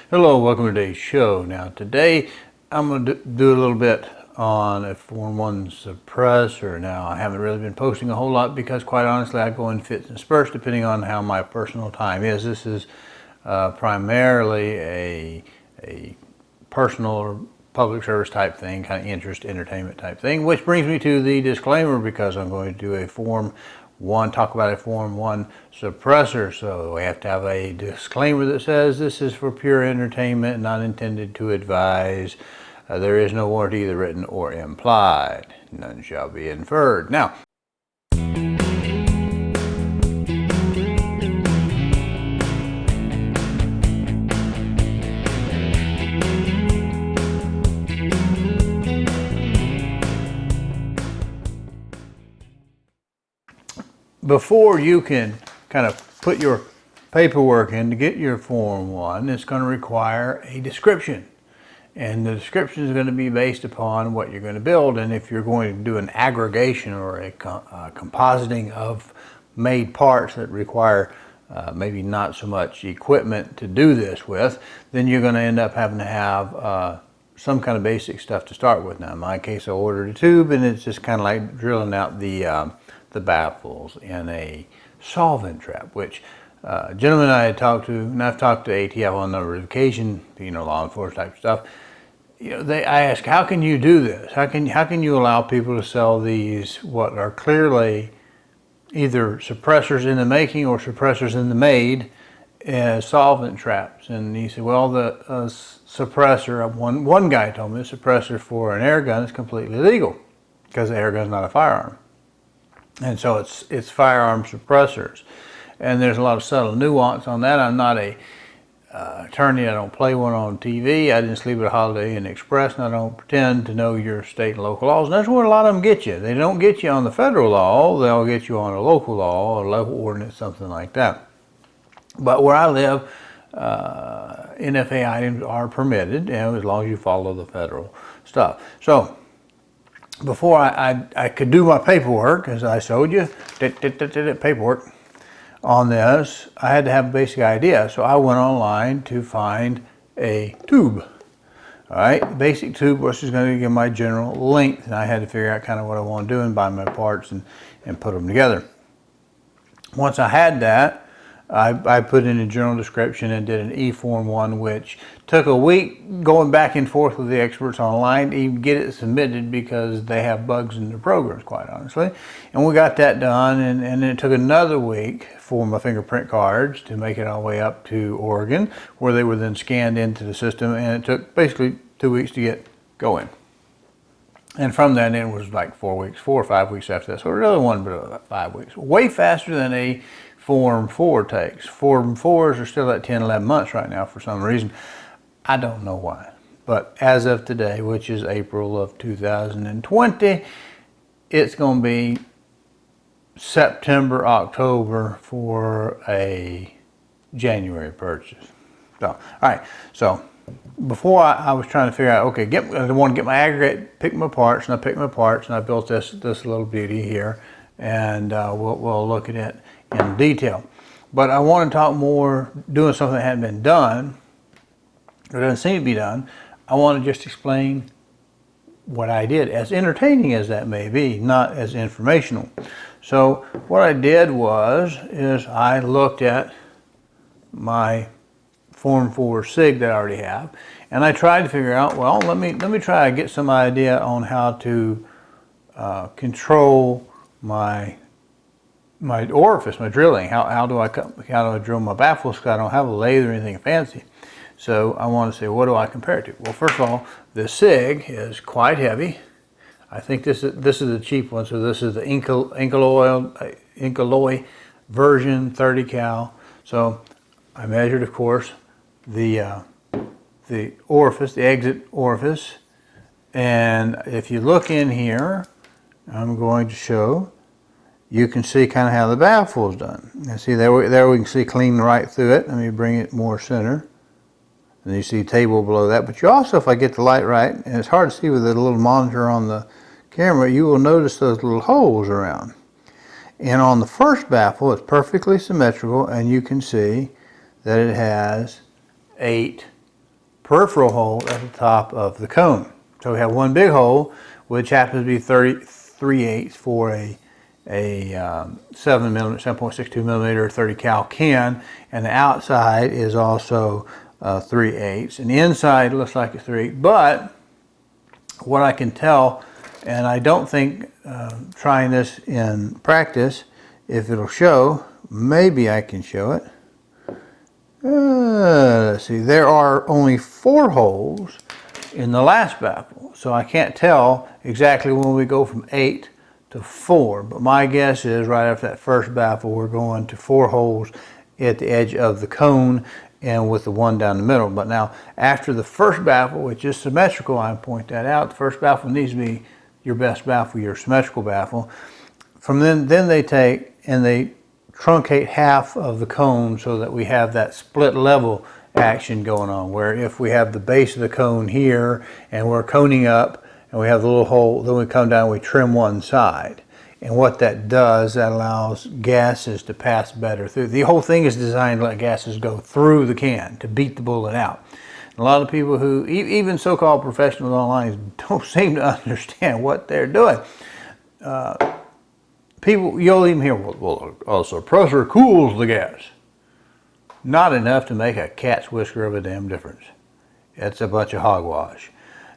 Hello, welcome to today's show. Now today I'm going to do a little bit on a Form-1 suppressor. Now I haven't really been posting a whole lot because quite honestly I go in fits and spurts depending on how my personal time is. This is primarily a personal or public service type thing, kind of interest, entertainment type thing, which brings me to the disclaimer because I'm going to do a talk about a Form-1 suppressor. So we have to have a disclaimer that says this is for pure entertainment, not intended to advise. There is no warranty either written or implied. None shall be inferred. Now, before you can kind of put your paperwork in to get your Form-1, it's going to require a description. And the description is going to be based upon what you're going to build. And if you're going to do an aggregation or a compositing of made parts that require maybe not so much equipment to do this with, then you're going to end up having to have some kind of basic stuff to start with. Now in my case I ordered a tube, and it's just kind of like drilling out the baffles in a solvent trap, which gentleman I had talked to, and I've talked to ATF on a number of occasions, law enforcement type stuff. I ask, how can you do this? How can you allow people to sell these what are clearly either suppressors in the making or suppressors in the made as solvent traps? And he said, well, the suppressor, one guy told me the suppressor for an air gun is completely legal because the air gun is not a firearm. And so it's firearm suppressors. And there's a lot of subtle nuance on that. I'm not a attorney. I don't play one on TV. I didn't sleep at Holiday Inn Express, and I don't pretend to know your state and local laws. And that's where a lot of them get you. They don't get you on the federal law. They'll get you on a local law or local ordinance, something like that. But where I live, NFA items are permitted, as long as you follow the federal stuff. So before I could do my paperwork, as I showed you, paperwork on this, I had to have a basic idea. So I went online to find a tube. All right, basic tube, which is going to give my general length, and I had to figure out kind of what I want to do and buy my parts and put them together. Once I had that, I put in a general description and did an eForm-1, which took a week going back and forth with the experts online to even get it submitted because they have bugs in their programs, quite honestly. And we got that done, and then it took another week for my fingerprint cards to make it all the way up to Oregon, where they were then scanned into the system, and it took basically 2 weeks to get going. And from then it was like 4 or 5 weeks after that. So another one, but 5 weeks. Way faster than a Form-4 takes. Form-4s are still at 10, 11 months right now for some reason. I don't know why. But as of today, which is April of 2020, it's going to be September, October for a January purchase. So, all right. So before I was trying to figure out, okay, I want to get my aggregate, pick my parts, and I picked my parts, and I built this little beauty here, and we'll look at it in detail. But I want to talk more, doing something that hadn't been done, or doesn't seem to be done. I want to just explain what I did, as entertaining as that may be, not as informational. So what I did is I looked at my Form-4 SIG that I already have, and I tried to figure out, well, let me try to get some idea on how to control my orifice, my drilling. How do I drill my baffles? Because I don't have a lathe or anything fancy. So I want to say, what do I compare it to? Well, first of all, the SIG is quite heavy. I think this is the cheap one. So this is the Incaloy version, 30 cal. So I measured, of course, the orifice, the exit orifice. And if you look in here, I'm going to show, you can see kind of how the baffle is done. And see there we can see clean right through it. Let me bring it more center. And you see table below that. But you also, if I get the light right, and it's hard to see with the little monitor on the camera, you will notice those little holes around. And on the first baffle, it's perfectly symmetrical, and you can see that it has 8 peripheral hole at the top of the cone. So we have one big hole, which happens to be 3/8 for a 7.62 millimeter 30 cal can, and the outside is also 3/8, and the inside looks like it's 3/8. But what I can tell, and I don't think trying this in practice, if it'll show, maybe I can show it. Let's see, there are only 4 holes in the last baffle, so I can't tell exactly when we go from 8 to 4, but my guess is right after that first baffle we're going to 4 holes at the edge of the cone and with the one down the middle. But now after the first baffle, which is symmetrical, I point that out, the first baffle needs to be your best baffle, your symmetrical baffle. From then they take and they truncate half of the cone so that we have that split level action going on, where if we have the base of the cone here and we're coning up and we have the little hole, then we come down and we trim one side. And what that does, that allows gases to pass better through. The whole thing is designed to let gases go through the can to beat the bullet out. And a lot of people who, even so-called professionals online, don't seem to understand what they're doing. People, you'll even hear, well, a suppressor cools the gas. Not enough to make a cat's whisker of a damn difference. It's a bunch of hogwash.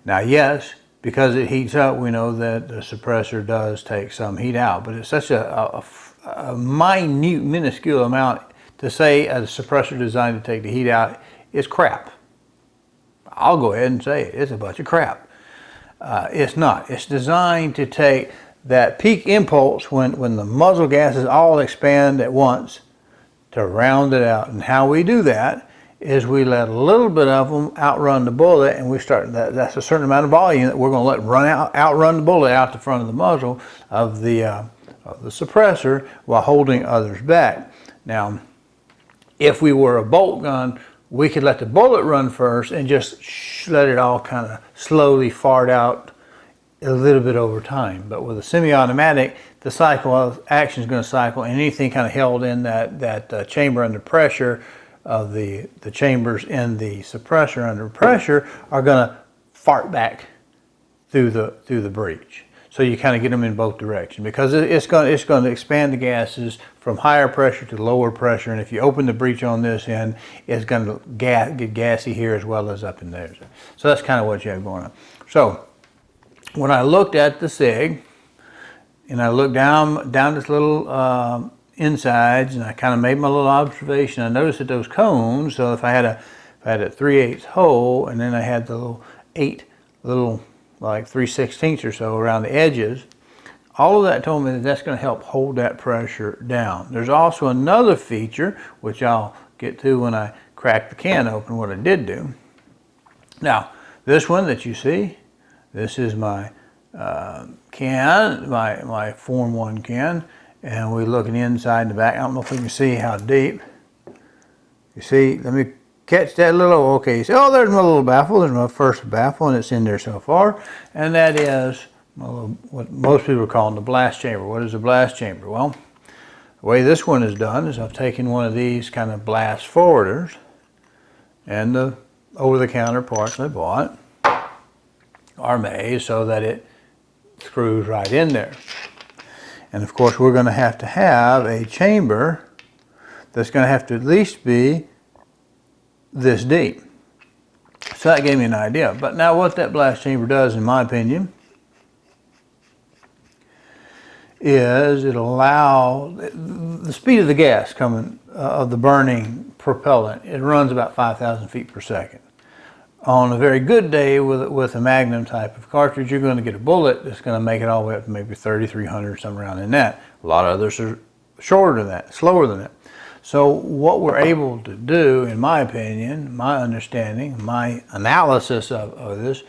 Now, yes, because it heats up, we know that the suppressor does take some heat out, but it's such a minute, minuscule amount to say a suppressor designed to take the heat out is crap. I'll go ahead and say it. It's a bunch of crap. It's not. It's designed to take that peak impulse when the muzzle gases all expand at once to round it out. And how we do that is we let a little bit of them outrun the bullet, and we start, that's a certain amount of volume that we're going to let outrun the bullet out the front of the muzzle of the suppressor while holding others back. Now, if we were a bolt gun, we could let the bullet run first and just let it all kind of slowly fart out a little bit over time. But with a semi-automatic, the cycle of action is going to cycle, and anything kind of held in that chamber under pressure of the chambers in the suppressor under pressure are going to fart back through the breech. So you kind of get them in both directions, because it's going to expand the gases from higher pressure to lower pressure, and if you open the breech on this end, it's going to get gassy here as well as up in there. So that's kind of what you have going on. So when I looked at the SIG, and I looked down this little insides, and I kind of made my little observation, I noticed that those cones, so if I had a 3/8 hole, and then I had the little 8 little, like 3/16 or so around the edges, all of that told me that that's going to help hold that pressure down. There's also another feature, which I'll get to when I crack the can open, what I did do. Now, this one that you see, this is my can, my Form-1 can, and we look at the inside and the back. I don't know if we can see how deep. You see, let me catch that little, okay, you see, oh, there's my little baffle. There's my first baffle, and it's in there so far, and that is what most people are calling the blast chamber. What is a blast chamber? Well, the way this one is done is I've taken one of these kind of blast forwarders and the over-the-counter parts I bought are made so that it screws right in there. And of course we're going to have a chamber that's going to have to at least be this deep. So that gave me an idea. But now what that blast chamber does, in my opinion, is it allows the speed of the gas coming of the burning propellant. It runs about 5,000 feet per second. On a very good day with a Magnum type of cartridge, you're going to get a bullet that's going to make it all the way up to maybe 3,300, something around in that. A lot of others are shorter than that, slower than that. So what we're able to do, in my opinion, my understanding, my analysis of this,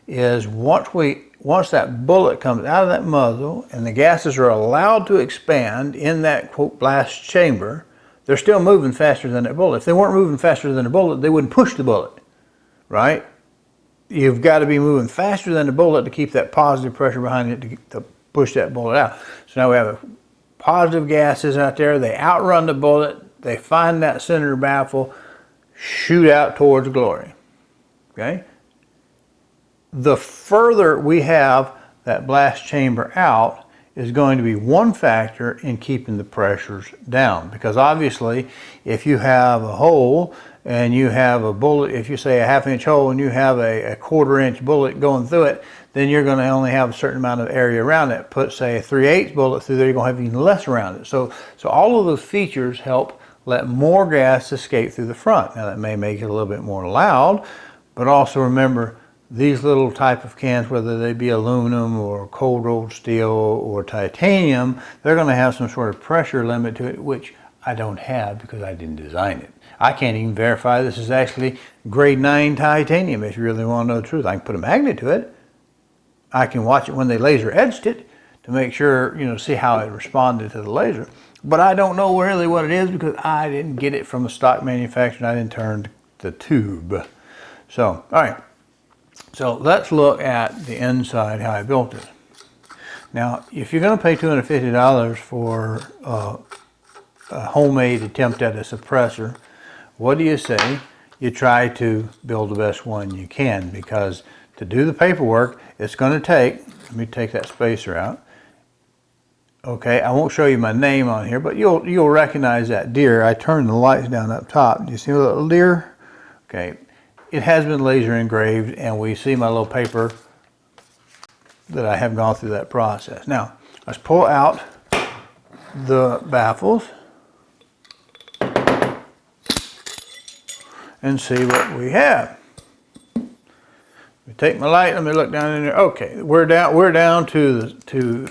is once that bullet comes out of that muzzle and the gases are allowed to expand in that, quote, blast chamber, they're still moving faster than that bullet. If they weren't moving faster than the bullet, they wouldn't push the bullet. Right? You've got to be moving faster than the bullet to keep that positive pressure behind it to push that bullet out. So now we have positive gases out there. They outrun the bullet. They find that center baffle, shoot out towards glory. okay? The further we have that blast chamber out is going to be one factor in keeping the pressures down, because obviously if you have a hole and you have a bullet, if you say a 1/2 inch hole and you have a 1/4 inch bullet going through it, then you're going to only have a certain amount of area around it. Put say a 3/8 bullet through there, you're going to have even less around it. So all of those features help let more gas escape through the front. Now that may make it a little bit more loud, but also remember, these little type of cans, whether they be aluminum or cold rolled steel or titanium, they're going to have some sort of pressure limit to it, which I don't have because I didn't design it. I can't even verify this is actually grade 9 titanium if you really want to know the truth. I can put a magnet to it. I can watch it when they laser etched it to make sure, you know, see how it responded to the laser. But I don't know really what it is because I didn't get it from a stock manufacturer. I didn't turn the tube. So, all right. So let's look at the inside, how I built it. Now, if you're going to pay $250 for a homemade attempt at a suppressor, what do you say? You try to build the best one you can, because to do the paperwork, it's going to take, let me take that spacer out. Okay, I won't show you my name on here, but you'll recognize that deer. I turned the lights down up top. Do you see a little deer? Okay. It has been laser engraved, and we see my little paper that I have gone through that process. Now, let's pull out the baffles and see what we have. Let me take my light, let me look down in there. Okay, we're down to a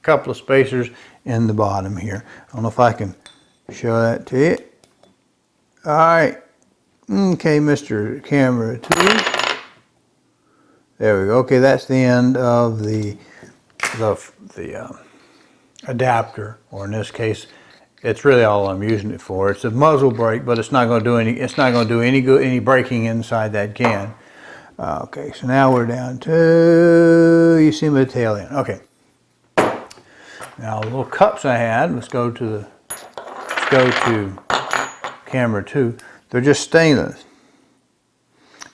couple of spacers in the bottom here. I don't know if I can show that to you. All right. Okay, Mr. Camera 2. There we go. Okay, that's the end of the adapter, or in this case, it's really all I'm using it for. It's a muzzle brake, but it's not going to do any. It's not going to do any braking inside that can. Okay, so now we're down to, you see my tail end. Okay. Now the little cups I had. Let's go to camera 2. They're just stainless.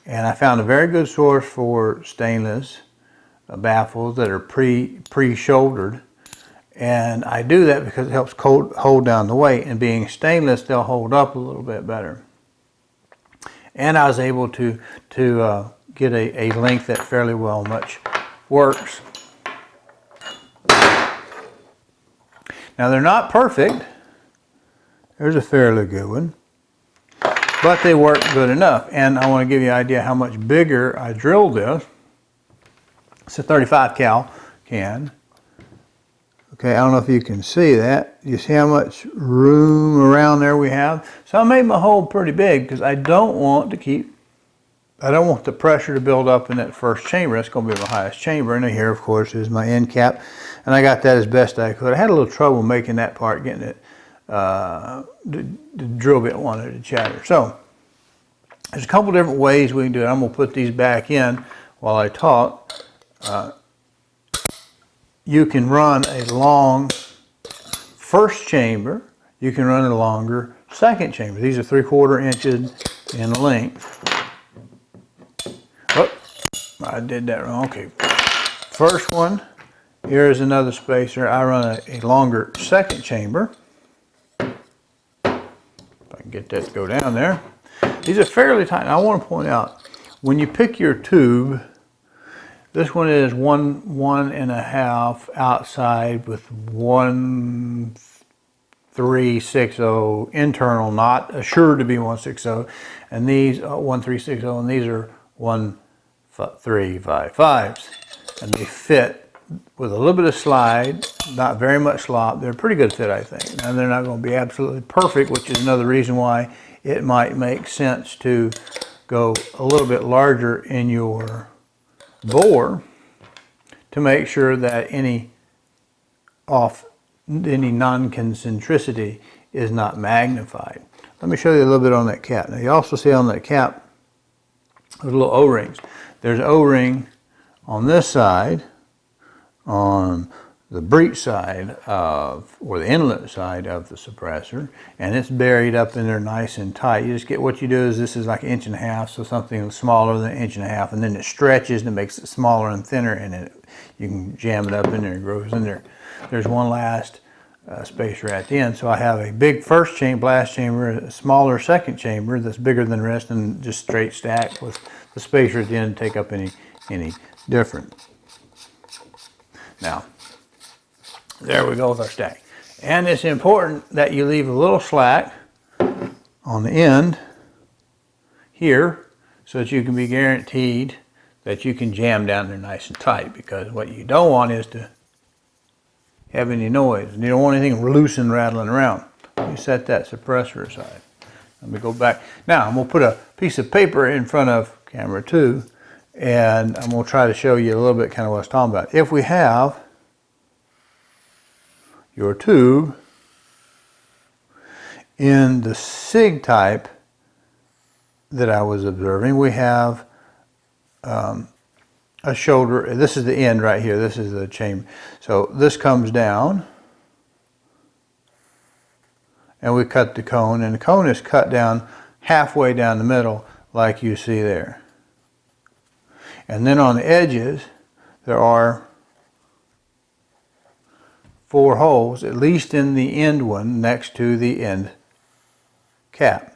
And I found a very good source for stainless baffles that are pre-shouldered. And I do that because it helps hold down the weight. And being stainless, they'll hold up a little bit better. And I was able to get a length that fairly well much works. Now they're not perfect. There's a fairly good one. But they work good enough. And I want to give you an idea how much bigger I drilled this. It's a 35 cal can. Okay, I don't know if you can see that. You see how much room around there we have? So I made my hole pretty big because I don't want the pressure to build up in that first chamber. That's going to be my highest chamber. And here, of course, is my end cap. And I got that as best I could. I had a little trouble making that part, getting it. The drill bit wanted to chatter. So there's a couple different ways we can do it. I'm going to put these back in while I talk. You can run a long first chamber. You can run a longer second chamber. These are 3/4 inches in length. Oh, I did that wrong. Okay. First one. Here's another spacer. I run a longer second chamber. Get that to go down there. These are fairly tight. And I want to point out, when you pick your tube, this one is 1.5 outside with 1.360 internal, not assured to be 1.60, and these 1.360, and these are 1.355s, and they fit with a little bit of slide, not very much slop. They're a pretty good fit, I think. Now, they're not going to be absolutely perfect, which is another reason why it might make sense to go a little bit larger in your bore to make sure that any non-concentricity is not magnified. Let me show you a little bit on that cap. Now, you also see on that cap, there's little O-rings. There's O-ring on this side, on the breech side of, or the inlet side of the suppressor, and it's buried up in there nice and tight. You just get, what you do is, this is like 1.5 inches, so something smaller than 1.5 inches, and then it stretches and it makes it smaller and thinner, and you can jam it up in there and it grows in there. There's one last spacer at the end, so I have a big first blast chamber, a smaller second chamber that's bigger than the rest, and just straight stacked with the spacer at the end to take up any different. Now, there we go with our stack. And it's important that you leave a little slack on the end here so that you can be guaranteed that you can jam down there nice and tight, because what you don't want is to have any noise, and you don't want anything loose and rattling around. Let me set that suppressor aside. Let me go back. Now I'm going to put a piece of paper in front of camera 2, and I'm going to try to show you a little bit kind of what I was talking about. If we have your tube in the SIG type that I was observing, we have a shoulder. This is the end right here. This is the chamber. So this comes down, and we cut the cone, and the cone is cut down halfway down the middle like you see there. And then on the edges there are 4 holes, at least in the end one next to the end cap.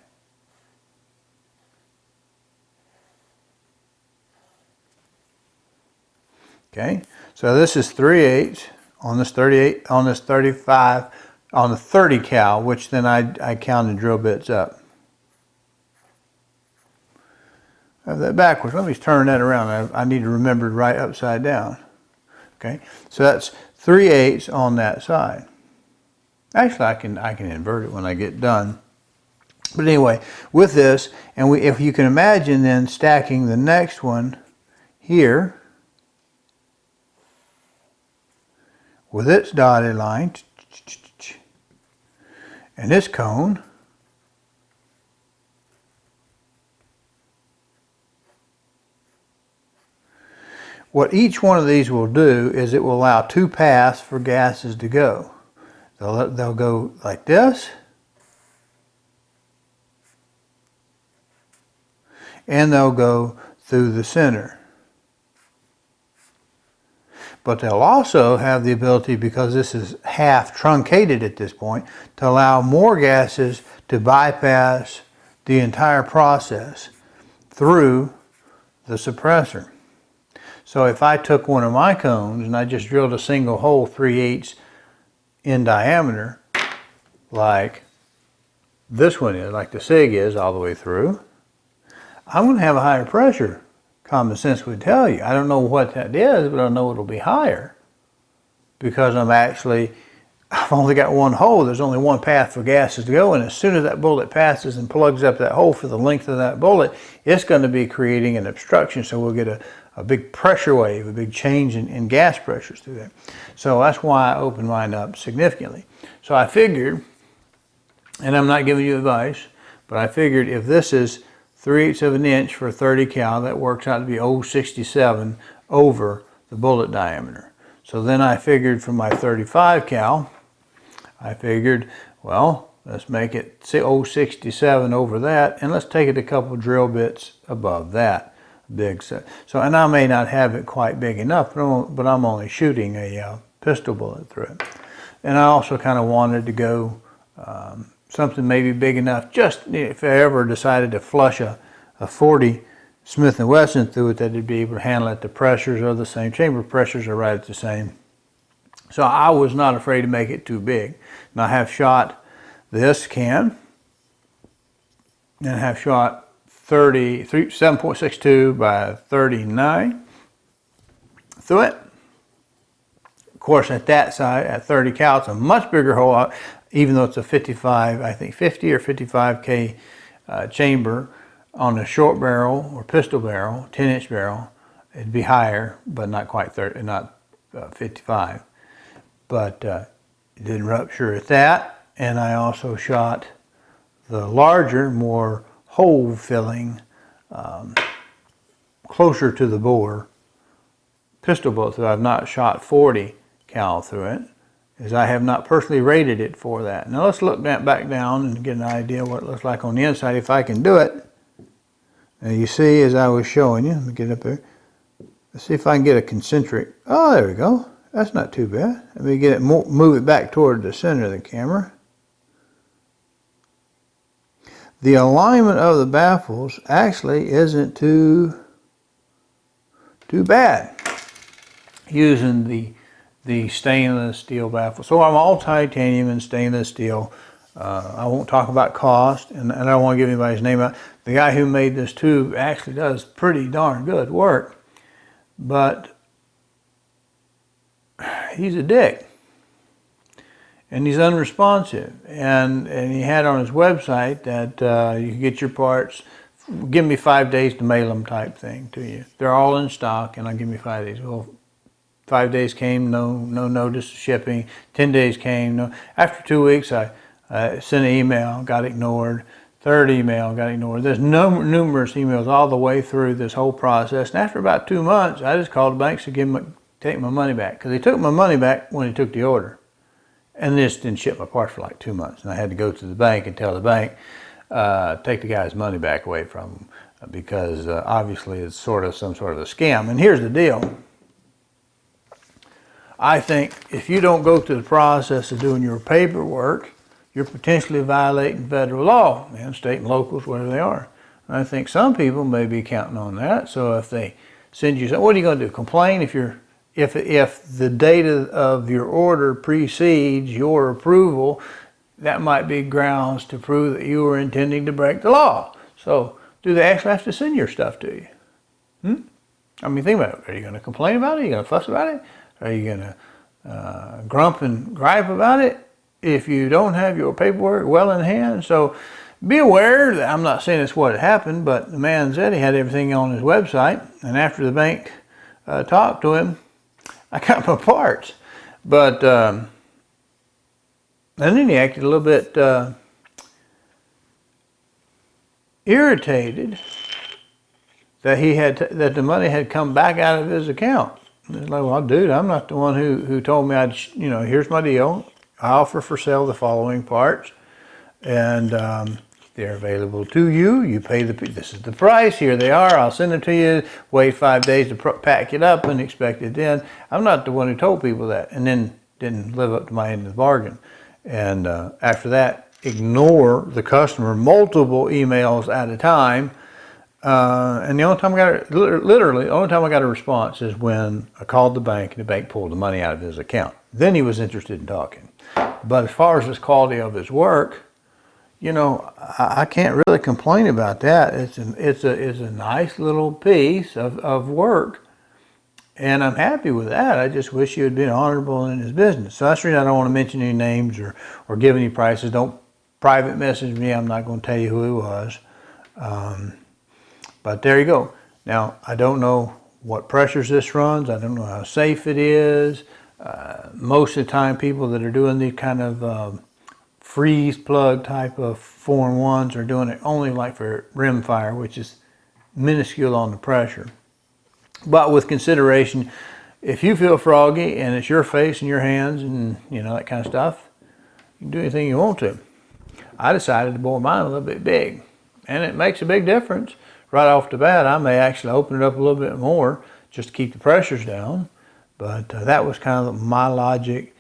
Okay, so this is 3/8 on this 38, on this 35, on the 30 cal, which then I counted drill bits up. I have that backwards. Let me turn that around. I need to remember right upside down. Okay, so that's 3/8 on that side. Actually, I can invert it when I get done. But anyway, with this, and if you can imagine then stacking the next one here with its dotted line and this cone, what each one of these will do is it will allow 2 paths for gases to go. They'll go like this, and they'll go through the center. But they'll also have the ability, because this is half truncated at this point, to allow more gases to bypass the entire process through the suppressor. So if I took one of my cones and I just drilled a single hole 3/8 in diameter, like this one is, like the SIG is all the way through, I'm going to have a higher pressure. Common sense would tell you. I don't know what that is, but I know it'll be higher, because I've only got one hole. There's only one path for gases to go, and as soon as that bullet passes and plugs up that hole for the length of that bullet, it's going to be creating an obstruction, so we'll get a big pressure wave, a big change in gas pressures through there. So that's why I opened mine up significantly. So I figured, and I'm not giving you advice, but I figured if this is 3/8 of an inch for 30 cal, that works out to be 0.67 over the bullet diameter. So then I figured for my 35 cal, I figured, well, let's make it 0.67 over that, and let's take it a couple drill bits above that big set. So, and I may not have it quite big enough, but I'm only shooting a pistol bullet through it. And I also kind of wanted to go something maybe big enough, just if I ever decided to flush a 40 Smith & Wesson through it, that it'd be able to handle it. The pressures are the same, chamber pressures are right at the same. So I was not afraid to make it too big. And I have shot this can, and I have shot 7.62 by 39 through it. Of course, at that side, at 30 cal, it's a much bigger hole. Even though it's a 55, I think 50 or 55K chamber, on a short barrel or pistol barrel, 10-inch barrel, it'd be higher, but not quite 30, not 55. But it didn't rupture at that. And I also shot the larger, more hole-filling, closer to the bore pistol bullet. So I've not shot 40 cal through it, is I have not personally rated it for that. Now let's look back down and get an idea what it looks like on the inside if I can do it. Now you see, as I was showing you, let me get up there. Let's see if I can get a concentric. Oh, there we go. That's not too bad. Let me get it, move it back toward the center of the camera. The alignment of the baffles actually isn't too bad using the stainless steel baffle. So I'm all titanium and stainless steel. I won't talk about cost, and I don't want to give anybody's name out. The guy who made this tube actually does pretty darn good work, but he's a dick. And he's unresponsive. And he had on his website that you can get your parts, give me 5 days to mail them type thing to you. They're all in stock and I'll give me 5 days. Well, 5 days came, no notice of shipping. 10 days came, no. After 2 weeks, I sent an email, got ignored. Third email, got ignored. There's numerous emails all the way through this whole process. And after about 2 months, I just called the bank to take my money back. Because they took my money back when they took the order. And this didn't ship my parts for like 2 months. And I had to go to the bank and tell the bank, take the guy's money back away from him. Because obviously it's sort of some sort of a scam. And here's the deal. I think if you don't go through the process of doing your paperwork, you're potentially violating federal law, and state and locals, wherever they are. And I think some people may be counting on that. So if they send you something, what are you going to do? Complain if the date of your order precedes your approval? That might be grounds to prove that you were intending to break the law. So do they actually have to send your stuff to you? I mean, think about it. Are you going to complain about it? Are you going to fuss about it? Are you going to grump and gripe about it if you don't have your paperwork well in hand? So be aware that I'm not saying it's what happened, but the man said he had everything on his website. And after the bank talked to him, I got my parts. But and then he acted a little bit irritated that that the money had come back out of his account. It's like, well, dude, I'm not the one who told me here's my deal. I offer for sale the following parts, and they're available to you. You pay this is the price. Here they are. I'll send them to you. Wait 5 days to pack it up and expect it in. I'm not the one who told people that, and then didn't live up to my end of the bargain. And after that, ignore the customer multiple emails at a time. And the only time literally, the only time I got a response is when I called the bank and the bank pulled the money out of his account. Then he was interested in talking. But as far as the quality of his work, I can't really complain about that. It's a nice little piece of work, and I'm happy with that. I just wish he had been honorable in his business. So that's the reason I don't want to mention any names or give any prices. Don't private message me. I'm not going to tell you who it was. But there you go. Now, I don't know what pressures this runs. I don't know how safe it is. Most of the time, people that are doing these kind of freeze plug type of Form-1s are doing it only like for rim fire, which is minuscule on the pressure. But with consideration, if you feel froggy and it's your face and your hands and that kind of stuff, you can do anything you want to. I decided to bore mine a little bit big, and it makes a big difference. Right off the bat, I may actually open it up a little bit more just to keep the pressures down. But that was kind of my logic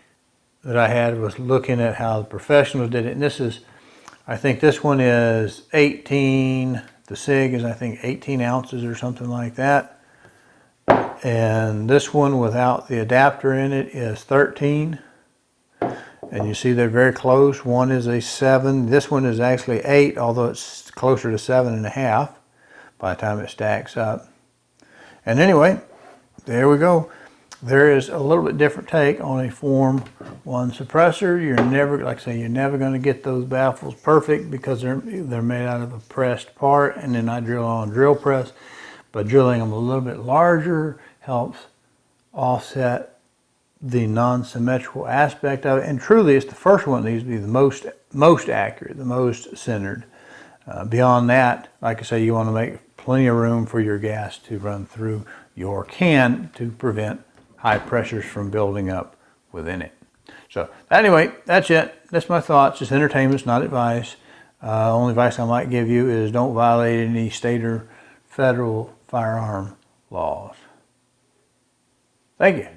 that I had, was looking at how the professionals did it. And I think this one is 18, the SIG is I think 18 ounces or something like that. And this one without the adapter in it is 13. And you see they're very close. One is a 7. This one is actually 8, although it's closer to 7.5. By the time it stacks up. And anyway, there we go. There is a little bit different take on a Form-1 suppressor. You're never, like I say, you're never going to get those baffles perfect because they're made out of a pressed part, and then I drill on drill press. But drilling them a little bit larger helps offset the non-symmetrical aspect of it. And truly, it's the first one that needs to be the most accurate, the most centered. Beyond that, like I say, you want to make plenty of room for your gas to run through your can to prevent high pressures from building up within it. So anyway, that's it. That's my thoughts. It's entertainment, it's not advice. Only advice I might give you is don't violate any state or federal firearm laws. Thank you.